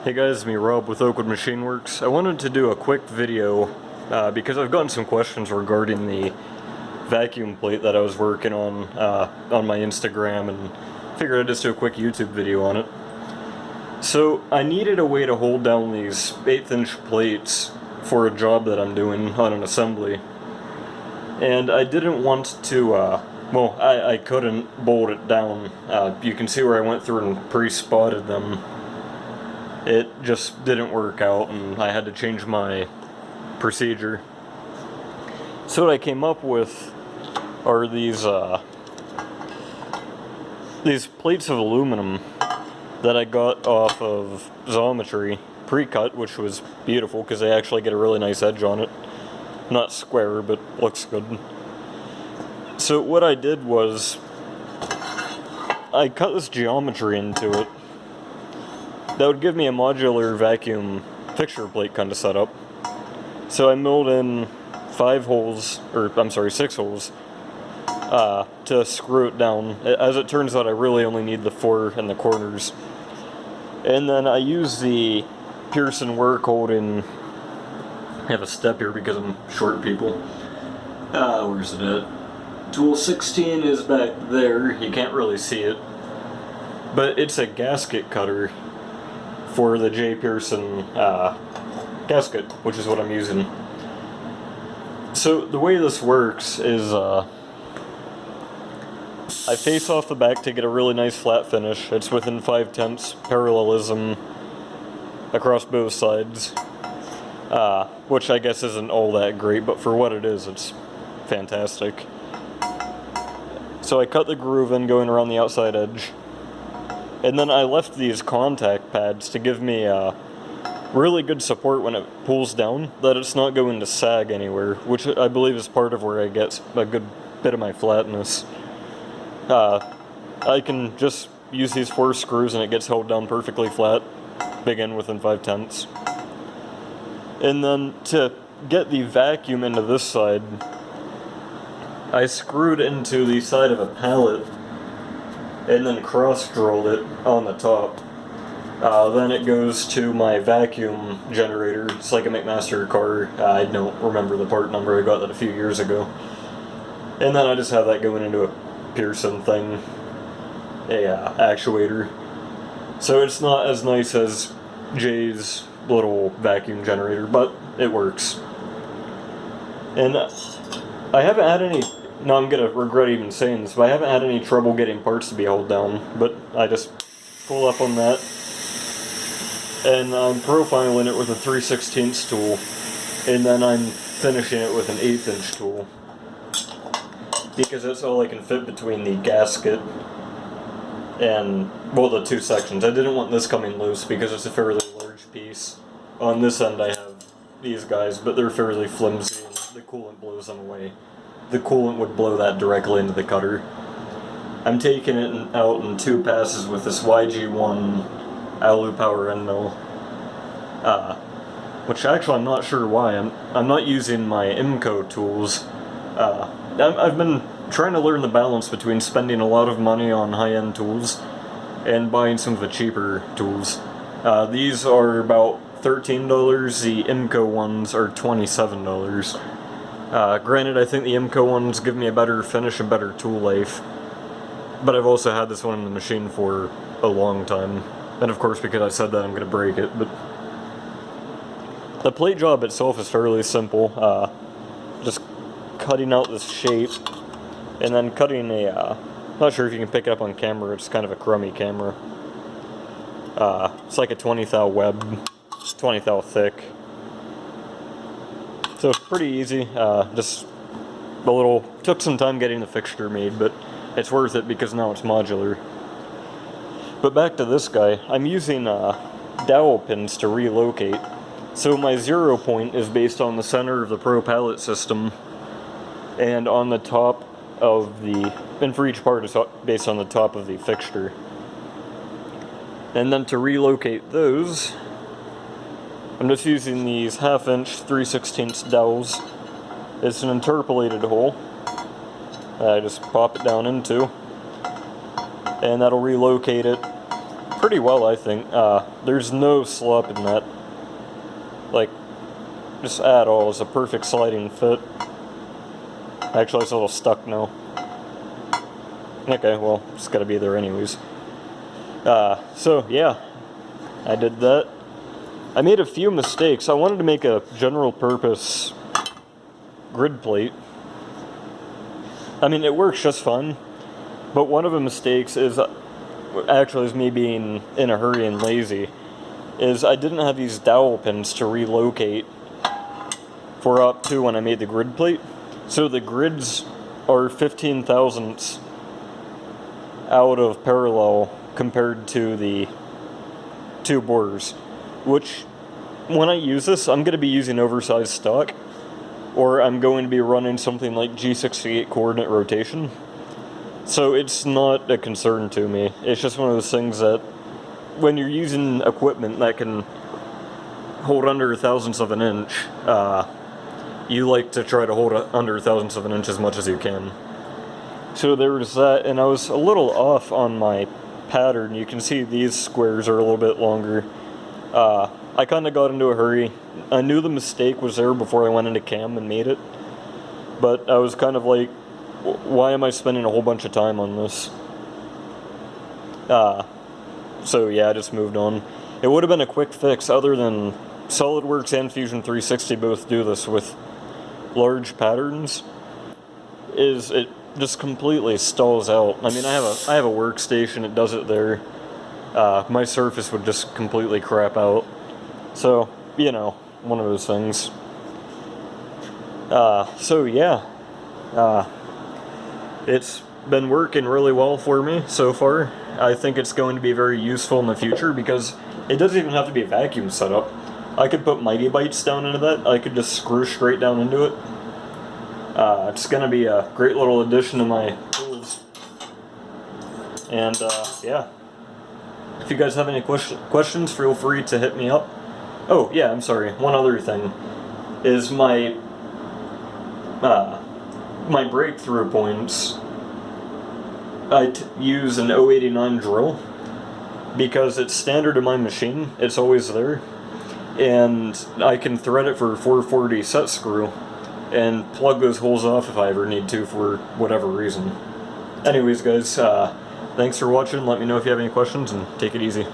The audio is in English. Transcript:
Hey guys, me Rob with Oakwood Machine Works. I wanted to do a quick video because I've gotten some questions regarding the vacuum plate that I was working on my Instagram, and figured I'd just do a quick YouTube video on it. So I needed a way to hold down these 1/8" plates for a job that I'm doing on an assembly, and I didn't want to, I couldn't bolt it down. You can see where I went through and pre-spotted them. It just didn't work out, and I had to change my procedure. So what I came up with are these plates of aluminum that I got off of Xometry, pre-cut, which was beautiful because they actually get a really nice edge on it. Not square, but looks good. So what I did was I cut this geometry into it. That would give me a modular vacuum fixture plate kind of setup. So I milled in 6 holes, to screw it down. As it turns out, I really only need the 4 in the corners. And then I use the Pierson work holding. I have a step here because I'm short, people. Where's it at? Tool 16 is back there. You can't really see it. But it's a gasket cutter for the J. Pierson gasket, which is what I'm using. So the way this works is I face off the back to get a really nice flat finish. It's within 5/10 parallelism across both sides, which I guess isn't all that great, but for what it is, it's fantastic. So I cut the groove in going around the outside edge. And then I left these contact pads to give me really good support when it pulls down, that it's not going to sag anywhere, which I believe is part of where I get a good bit of my flatness. I can just use these 4 screws and it gets held down perfectly flat, again within 5/10. And then to get the vacuum into this side, I screwed into the side of a pallet and then cross-drilled it on the top. Then it goes to my vacuum generator. It's like a McMaster car. I don't remember the part number. I got that a few years ago. And then I just have that going into a Pierson thing, a actuator. So it's not as nice as Jay's little vacuum generator, but it works. And I haven't had any... No, I'm gonna regret even saying this, but I haven't had any trouble getting parts to be held down. But I just pull up on that, and I'm profiling it with a 3/16 tool, and then I'm finishing it with an 1/8" tool, because that's all I can fit between the gasket and, well, the 2 sections. I didn't want this coming loose because it's a fairly large piece. On this end I have these guys, but they're fairly flimsy, and the coolant blows them away. The coolant would blow that directly into the cutter. I'm taking it out in 2 passes with this YG1 Alu Power end mill, which actually I'm not sure why. I'm not using my IMCO tools. I've been trying to learn the balance between spending a lot of money on high-end tools and buying some of the cheaper tools. These are about $13. The IMCO ones are $27. Granted, I think the IMCO ones give me a better finish and better tool life, but I've also had this one in the machine for a long time, and of course because I said that I'm going to break it. But the plate job itself is fairly simple, just cutting out this shape, and then cutting not sure if you can pick it up on camera, it's kind of a crummy camera. It's like a 20 thou web, 20 thou thick. So it's pretty easy, just took some time getting the fixture made, but it's worth it because now it's modular. But back to this guy, I'm using dowel pins to relocate. So my 0 point is based on the center of the Pro pallet system, and on the top of and for each part is based on the top of the fixture. And then to relocate those, I'm just using these 1/2" 3/16 dowels. It's an interpolated hole that I just pop it down into, and that'll relocate it pretty well, I think. There's no slop in that. Like, just at all. It's a perfect sliding fit. Actually, it's a little stuck now. Okay, well, it's gotta be there anyways. So, yeah. I did that. I made a few mistakes. I wanted to make a general purpose grid plate. I mean, it works just fine. But one of the mistakes is, actually, is me being in a hurry and lazy, is I didn't have these dowel pins to relocate for up to when I made the grid plate. So the grids are 15 thousandths out of parallel compared to the two bores, which when I use this, I'm going to be using oversized stock, or I'm going to be running something like G68 coordinate rotation. So it's not a concern to me. It's just one of those things that when you're using equipment that can hold under thousandths of an inch, you like to try to hold under thousandths of an inch as much as you can. So there was that, and I was a little off on my pattern. You can see these squares are a little bit longer. I kind of got into a hurry. I knew the mistake was there before I went into cam and made it, but I was kind of like, why am I spending a whole bunch of time on this? So yeah, I just moved on. It would have been a quick fix, other than SolidWorks and Fusion 360 both do this with large patterns, is it just completely stalls out. I mean, I have a workstation, it does it there. My Surface would just completely crap out. So, you know, one of those things. So yeah. It's been working really well for me so far. I think it's going to be very useful in the future because it doesn't even have to be a vacuum setup. I could put Mighty Bites down into that. I could just screw straight down into it. It's going to be a great little addition to my tools. And yeah. If you guys have any questions, feel free to hit me up. Oh, yeah, I'm sorry. One other thing is my breakthrough points. I use an 089 drill because it's standard in my machine. It's always there. And I can thread it for a 440 set screw and plug those holes off if I ever need to for whatever reason. Anyways, guys, thanks for watching. Let me know if you have any questions, and take it easy.